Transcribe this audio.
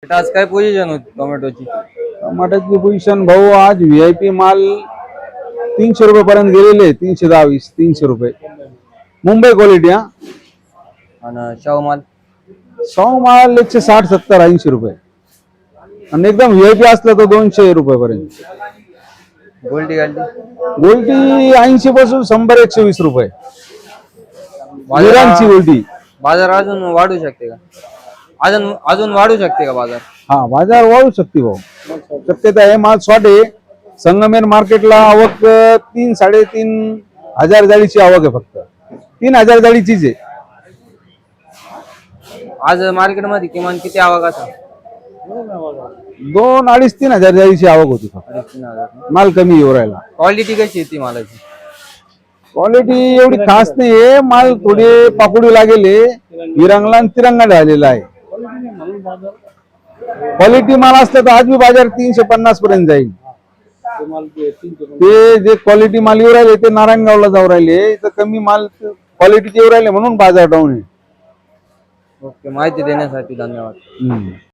आज काय पोझिशन होती टोमॅटोची? टमाट्याची पोझिशन भाऊ आज VIP माल 300 रुपये पर्यंत गेलेले, 310 300 रुपये मुंबई क्वालिटी. हा, आणि शाहू माल? सौ माल 160 70 80 रुपये आणि एकदम VIP असलं तर 200 रुपये पर्यंत. गोल्डी गाल्डी? गोल्टी 80 पासून 100 120 रुपये विरांची गोल्टी. बाजार अजून वाढू शकते का? अजून वाढू शकते का बाजार? हा, बाजार वाढू शकते भाऊ, शक्यता आहे. माल शॉर्ट आहे. संगमेर मार्केटला आवक 3 3.5 हजार जाळीची आवक आहे, फक्त 3,000 जाळीचीच आहे. आज मार्केटमध्ये किमान किती आवक असेल? 2 2.5 3 हजार जाळीची आवक होती फक्त. 3,000. माल कमी येऊ राहिला. क्वालिटी कशी येते मालाची? क्वालिटी एवढी खास नाहीये. माल थोडे पाकुडी लागेले, विरंगला आणि तिरंगा झालेला आहे. क्वालिटी माल असलं तर आज बी बाजार 350 पर्यंत जाईल. ते जे क्वालिटी माल येऊ राहिले ते नारायणगावला जाऊ राहिले, तर कमी माल क्वालिटीचे येऊ राहिले म्हणून बाजार डाऊन आहे. ओके, माहिती देण्यासाठी धन्यवाद.